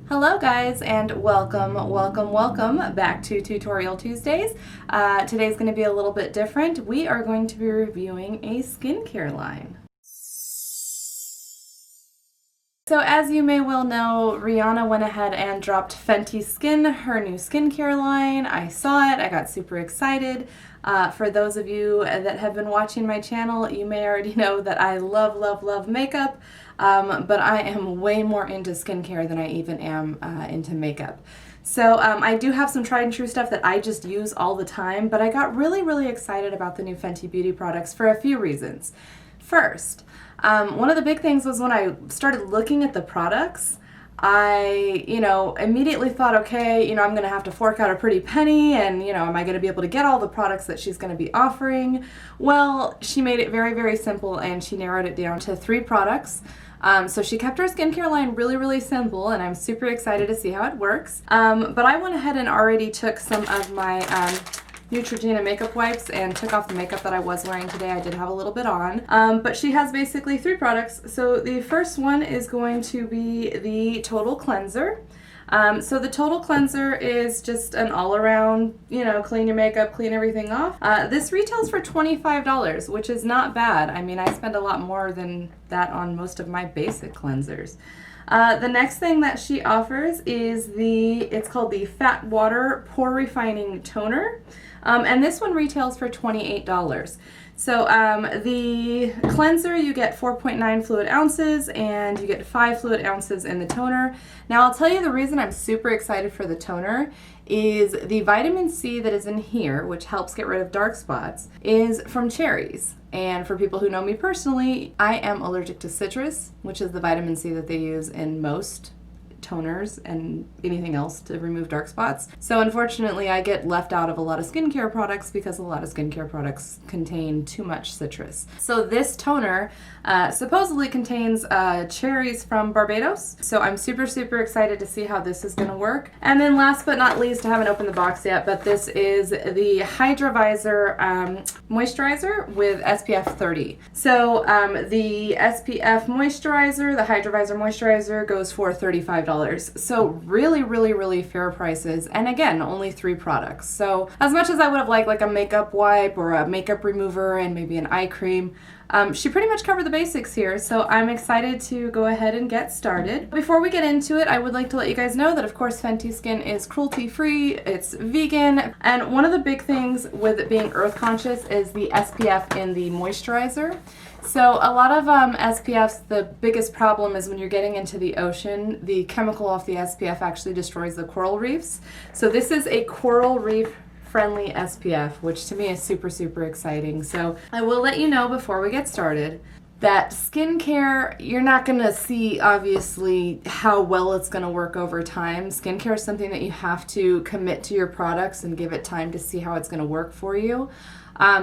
Hello guys, and welcome back to Tutorial Tuesdays. Today's going to be a little bit different. We are going to be reviewing a skincare line. So as you may well know, Rihanna went ahead and dropped Fenty Skin, her new skincare line. I saw it, I got super excited. For those of you that have been watching my channel, you may already know that I love makeup, but I am way more into skincare than I even am into makeup. So I do have some tried and true stuff that I just use all the time, but I got really excited about the new Fenty Beauty products for a few reasons. First, one of the big things was when I started looking at the products, I, immediately thought, okay, I'm going to have to fork out a pretty penny and, am I going to be able to get all the products that she's going to be offering? Well, she made it very simple and she narrowed it down to 3 products. So she kept her skincare line really simple, and I'm super excited to see how it works. But I went ahead and already took some of my Neutrogena makeup wipes and took off the makeup that I was wearing today. I did have a little bit on. But she has basically 3 products. So the first one is going to be the Total Cleanser. So the Total Cleanser is just an all-around, clean your makeup, clean everything off. This retails for $25, which is not bad. I mean, I spend a lot more than that on most of my basic cleansers. The next thing that she offers is it's called the Fat Water Pore Refining Toner. And this one retails for $28. So the cleanser, you get 4.9 fluid ounces and you get 5 fluid ounces in the toner. Now I'll tell you the reason I'm super excited for the toner is the vitamin C that is in here, which helps get rid of dark spots, is from cherries. And for people who know me personally, I am allergic to citrus, which is the vitamin C that they use in most toners and anything else to remove dark spots. So unfortunately I get left out of a lot of skincare products because a lot of skincare products contain too much citrus. So this toner supposedly contains cherries from Barbados. So I'm super excited to see how this is going to work. And then last but not least, I haven't opened the box yet, but this is the Hydrovisor Moisturizer with SPF 30. So the SPF Moisturizer, the Hydrovisor Moisturizer goes for $35. So really fair prices, and again, only 3 products. So as much as I would have liked like a makeup wipe or a makeup remover and maybe an eye cream, she pretty much covered the basics here, so I'm excited to go ahead and get started. Before we get into it, I would like to let you guys know that of course Fenty Skin is cruelty-free, it's vegan, and one of the big things with it being earth conscious is the SPF in the moisturizer. So a lot of SPFs, the biggest problem is when you're getting into the ocean, the chemical off the SPF actually destroys the coral reefs. So this is a Coral Reef Friendly SPF, which to me is super exciting. So I will let you know before we get started that skincare, you're not going to see obviously how well it's going to work over time. Skincare is something that you have to commit to your products and give it time to see how it's going to work for you.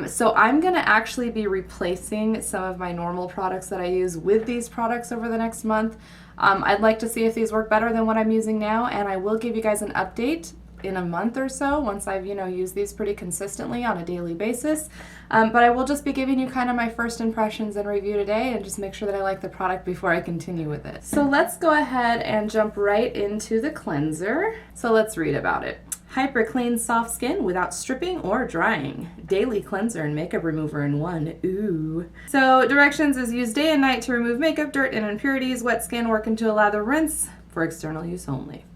So I'm going to actually be replacing some of my normal products that I use with these products over the next month. I'd like to see if these work better than what I'm using now, and I will give you guys an update in a month or so once I've used these pretty consistently on a daily basis. But I will just be giving you kind of my first impressions and review today and just make sure that I like the product before I continue with it. So let's go ahead and jump right into the cleanser. So let's read about it. Hyper clean soft skin without stripping or drying. Daily cleanser and makeup remover in one. Ooh. So directions is use day and night to remove makeup, dirt, and impurities. Wet skin work into a lather rinse for external use only.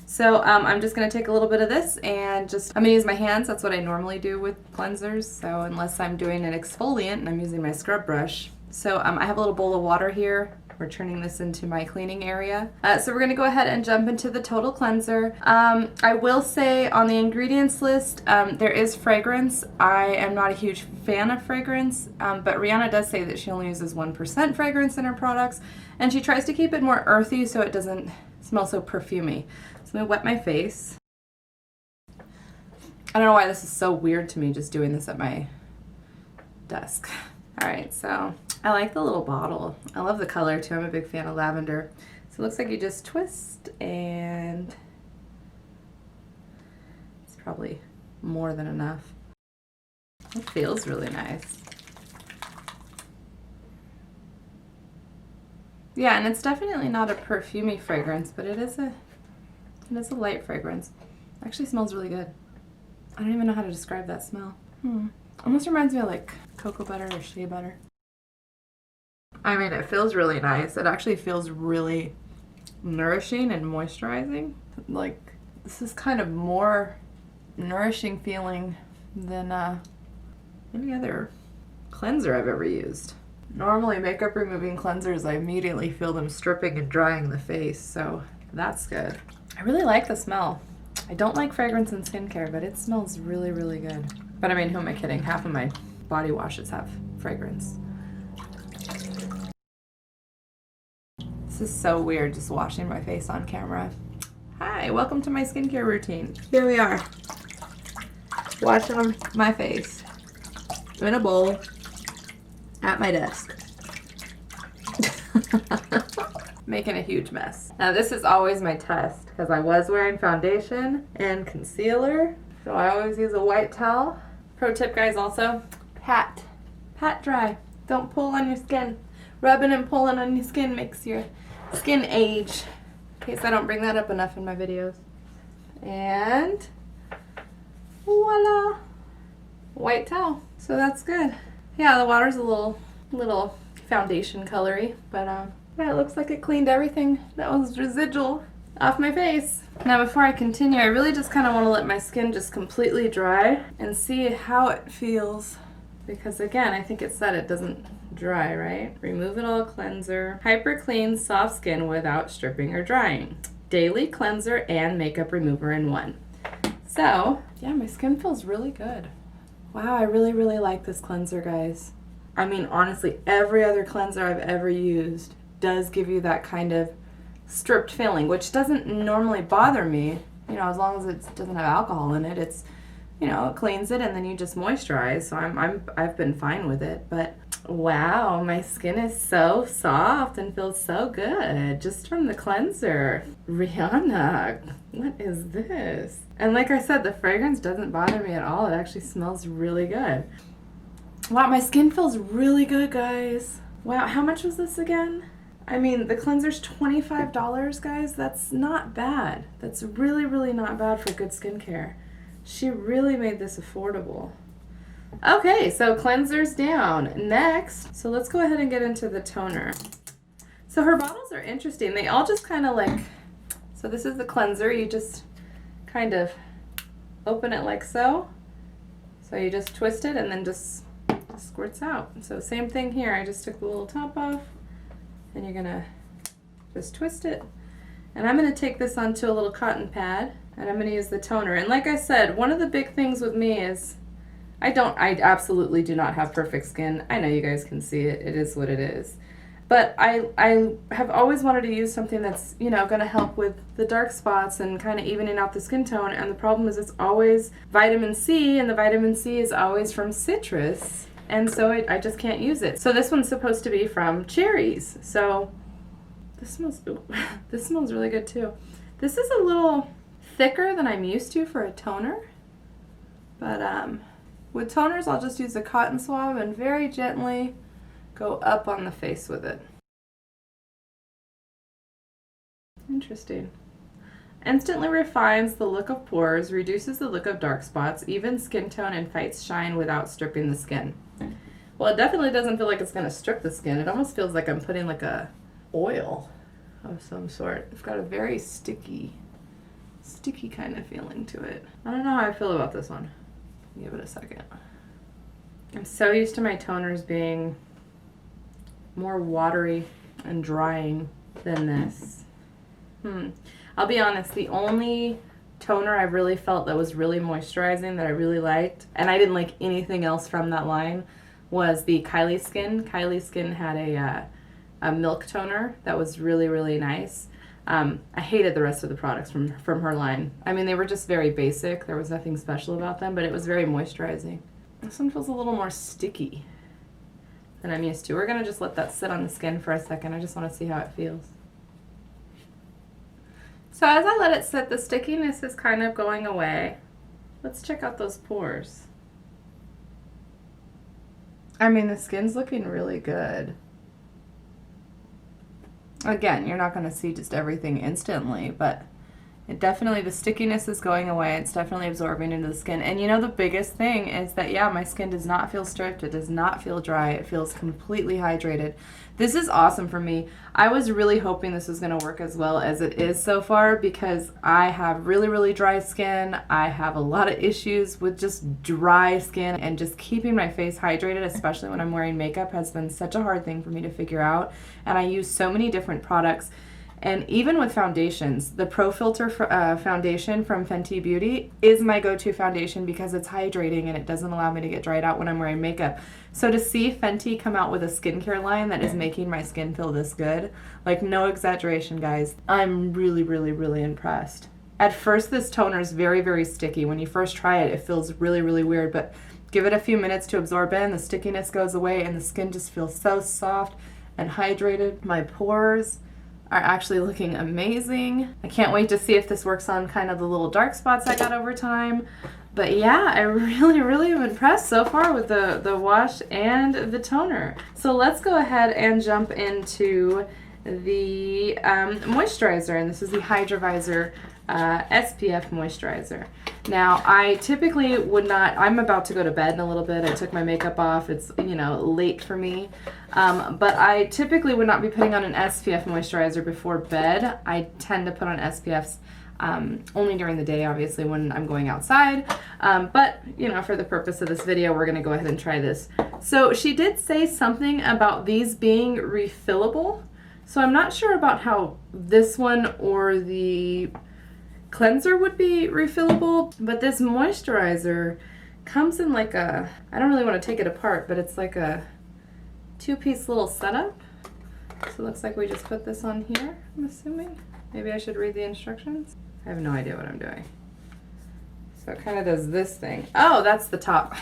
So I'm just going to take a little bit of this and I'm going to use my hands. That's what I normally do with cleansers. So unless I'm doing an exfoliant and I'm using my scrub brush. So I have a little bowl of water here. We're turning this into my cleaning area. So we're going to go ahead and jump into the Total Cleanser. I will say on the ingredients list, there is fragrance. I am not a huge fan of fragrance, but Rihanna does say that she only uses 1% fragrance in her products, and she tries to keep it more earthy so it doesn't smell so perfumey. So I'm going to wet my face. I don't know why this is so weird to me just doing this at my desk. Alright, so I like the little bottle. I love the color too. I'm a big fan of lavender. So it looks like you just twist and it's probably more than enough. It feels really nice. Yeah, and it's definitely not a perfumey fragrance, but it is a and it's a light fragrance. It actually smells really good. I don't even know how to describe that smell. Almost reminds me of like cocoa butter or shea butter. I mean, it feels really nice. It actually feels really nourishing and moisturizing. Like, this is kind of more nourishing feeling than any other cleanser I've ever used. Normally, makeup removing cleansers, I immediately feel them stripping and drying the face, so that's good. I really like the smell. I don't like fragrance in skincare, but it smells really, really good. But I mean, who am I kidding? Half of my body washes have fragrance. This is so weird, just washing my face on camera. Hi, welcome to my skincare routine. Here we are, washing my face in a bowl at my desk. Making a huge mess. Now this is always my test because I was wearing foundation and concealer, so I always use a white towel. Pro tip, guys, also pat dry. Don't pull on your skin. Rubbing and pulling on your skin makes your skin age. In case I don't bring that up enough in my videos. And voila, white towel. So that's good. Yeah, the water's a little foundation colory, but yeah, it looks like it cleaned everything that was residual off my face. Now before I continue, I really just kind of want to let my skin just completely dry and see how it feels. Because again, I think it said it doesn't dry, right? Remove it all cleanser. Hyper clean soft skin without stripping or drying. Daily cleanser and makeup remover in one. So, yeah, my skin feels really good. Wow, I really, really like this cleanser, guys. I mean, honestly, every other cleanser I've ever used does give you that kind of stripped feeling, which doesn't normally bother me. You know, as long as it doesn't have alcohol in it, it's, you know, it cleans it and then you just moisturize. So I've been fine with it. But wow, my skin is so soft and feels so good just from the cleanser. Rihanna, what is this? And like I said, the fragrance doesn't bother me at all. It actually smells really good. Wow, my skin feels really good, guys. Wow, how much was this again? I mean, the cleanser's $25, guys. That's not bad. That's really, really not bad for good skincare. She really made this affordable. Okay, so cleanser's down. Next, so let's go ahead and get into the toner. So her bottles are interesting. They all just kind of like, so this is the cleanser. You just kind of open it like so. So you just twist it and then just squirts out. So same thing here. I just took the little top off and you're gonna just twist it. And I'm gonna take this onto a little cotton pad and I'm gonna use the toner. And like I said, one of the big things with me is I absolutely do not have perfect skin. I know you guys can see it. It is what it is. But I have always wanted to use something that's, you know, gonna help with the dark spots and kind of evening out the skin tone. And the problem is it's always vitamin C, and the vitamin C is always from citrus. And so I just can't use it. So this one's supposed to be from cherries. So this smells, ooh, this smells really good too. This is a little thicker than I'm used to for a toner. But with toners, I'll just use a cotton swab and very gently go up on the face with it. Interesting. Instantly refines the look of pores, reduces the look of dark spots, evens skin tone, and fights shine without stripping the skin. Well, it definitely doesn't feel like it's going to strip the skin. It almost feels like I'm putting like a oil of some sort. It's got a very sticky kind of feeling to it. I don't know how I feel about this one. Give it a second. I'm so used to my toners being more watery and drying than this. I'll be honest, the only toner I really felt that was really moisturizing that I really liked, and I didn't like anything else from that line, was the Kylie Skin. Kylie Skin had a milk toner that was really, really nice. I hated the rest of the products from her line. I mean, they were just very basic. There was nothing special about them, but it was very moisturizing. This one feels a little more sticky than I'm used to. We're gonna just let that sit on the skin for a second. I just want to see how it feels. So as I let it sit, the stickiness is kind of going away. Let's check out those pores. I mean, the skin's looking really good. Again, you're not going to see just everything instantly, but It definitely, the stickiness is going away. It's definitely absorbing into the skin. And you know, the biggest thing is that, yeah, my skin does not feel stripped. It does not feel dry. It feels completely hydrated. This is awesome for me. I was really hoping this was going to work as well as it is so far because I have really, really dry skin. I have a lot of issues with just dry skin, and just keeping my face hydrated, especially when I'm wearing makeup, has been such a hard thing for me to figure out. And I use so many different products. And even with foundations, the Pro Filter foundation from Fenty Beauty is my go-to foundation because it's hydrating and it doesn't allow me to get dried out when I'm wearing makeup. So to see Fenty come out with a skincare line that is making my skin feel this good, like, no exaggeration, guys, I'm really, really, really impressed. At first, this toner is very, very sticky. When you first try it, it feels really, really weird, but give it a few minutes to absorb in, the stickiness goes away, and the skin just feels so soft and hydrated. My pores are actually looking amazing. I can't wait to see if this works on kind of the little dark spots I got over time. But yeah, I really, really am impressed so far with the wash and the toner. So let's go ahead and jump into the moisturizer, and this is the Hydrovisor SPF moisturizer. Now, I typically would not, I'm about to go to bed in a little bit. I took my makeup off. It's, you know, late for me. But I typically would not be putting on an SPF moisturizer before bed. I tend to put on SPFs only during the day, obviously, when I'm going outside. But, you know, for the purpose of this video, we're going to go ahead and try this. So she did say something about these being refillable. So I'm not sure about how this one or the cleanser would be refillable, but this moisturizer comes in like a, I don't really want to take it apart, but it's like a two-piece little setup. So it looks like we just put this on here, I'm assuming. Maybe I should read the instructions. I have no idea what I'm doing. So it kind of does this thing. Oh, that's the top.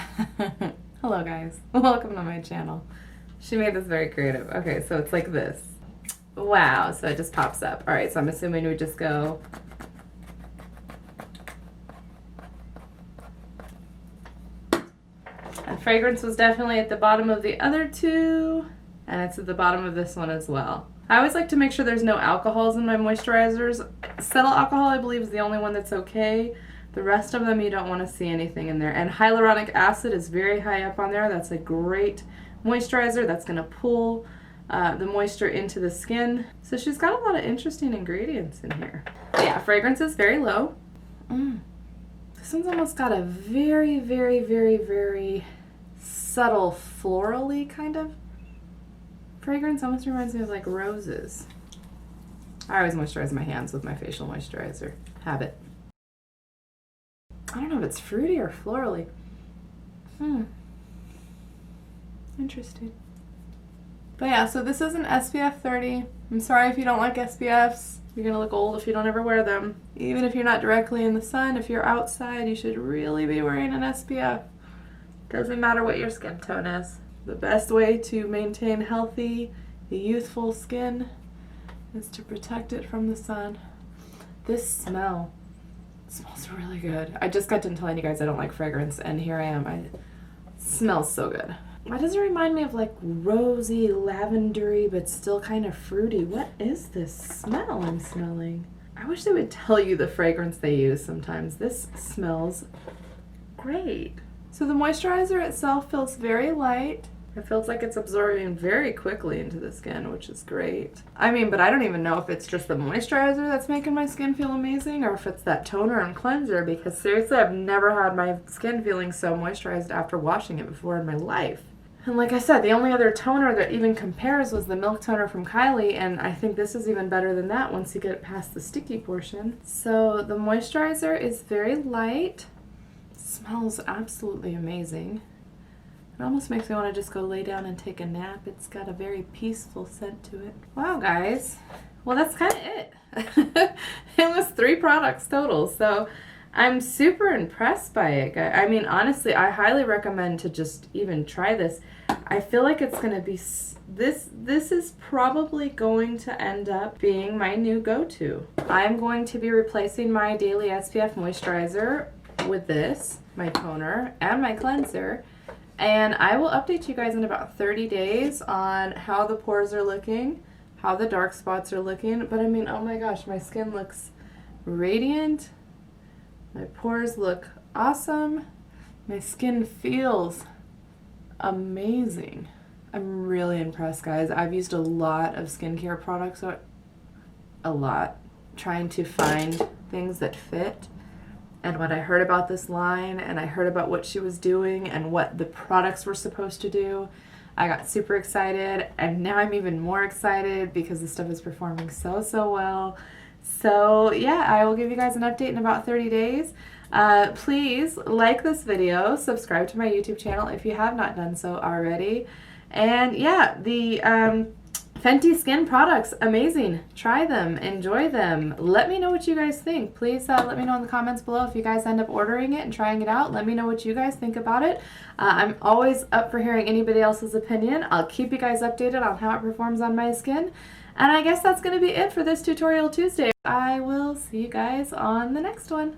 Hello guys, welcome to my channel. She made this very creative. Okay, so it's like this. Wow, so it just pops up. All right, so I'm assuming we just go and fragrance was definitely at the bottom of the other two, and it's at the bottom of this one as well. I always like to make sure there's no alcohols in my moisturizers. Cetyl alcohol, I believe, is the only one that's okay. The rest of them, you don't want to see anything in there. And hyaluronic acid is very high up on there. That's a great moisturizer. That's going to pull the moisture into the skin. So she's got a lot of interesting ingredients in here. But yeah, fragrance is very low. This one's almost got a very, very, very, very subtle florally kind of fragrance. Almost reminds me of like roses. I always moisturize my hands with my facial moisturizer. Habit. I don't know if it's fruity or florally. Interesting. But yeah, so this is an SPF 30. I'm sorry if you don't like SPFs. You're gonna look old if you don't ever wear them. Even if you're not directly in the sun, if you're outside, you should really be wearing an SPF. Doesn't matter what your skin tone is. The best way to maintain healthy, youthful skin is to protect it from the sun. This smell, it smells really good. I just got done telling you guys I don't like fragrance, and here I am. It smells so good. Why does it remind me of like rosy, lavendery, but still kind of fruity? What is this smell I'm smelling? I wish they would tell you the fragrance they use sometimes. This smells great. So the moisturizer itself feels very light. It feels like it's absorbing very quickly into the skin, which is great. I mean, but I don't even know if it's just the moisturizer that's making my skin feel amazing or if it's that toner and cleanser, because seriously, I've never had my skin feeling so moisturized after washing it before in my life. And like I said, the only other toner that even compares was the Milk Toner from Kylie, and I think this is even better than that once you get past the sticky portion. So the moisturizer is very light. Smells absolutely amazing. It almost makes me want to just go lay down and take a nap. It's got a very peaceful scent to it. Wow, guys. Well, that's kind of it. It was 3 products total, so I'm super impressed by it. I mean, honestly, I highly recommend to just even try this. I feel like it's going to be, this is probably going to end up being my new go-to. I'm going to be replacing my daily SPF moisturizer with this, my toner, and my cleanser. And I will update you guys in about 30 days on how the pores are looking, how the dark spots are looking. But I mean, oh my gosh, my skin looks radiant. My pores look awesome. My skin feels amazing. I'm really impressed, guys. I've used a lot of skincare products, a lot, trying to find things that fit. And when I heard about this line and I heard about what she was doing and what the products were supposed to do, I got super excited, and now I'm even more excited because the stuff is performing so well. So yeah, I will give you guys an update in about 30 days. Please like this video, subscribe to my YouTube channel if you have not done so already. And yeah, the Fenty Skin products, amazing. Try them, enjoy them. Let me know what you guys think. Please let me know in the comments below if you guys end up ordering it and trying it out. Let me know what you guys think about it. I'm always up for hearing anybody else's opinion. I'll keep you guys updated on how it performs on my skin. And I guess that's going to be it for this Tutorial Tuesday. I will see you guys on the next one.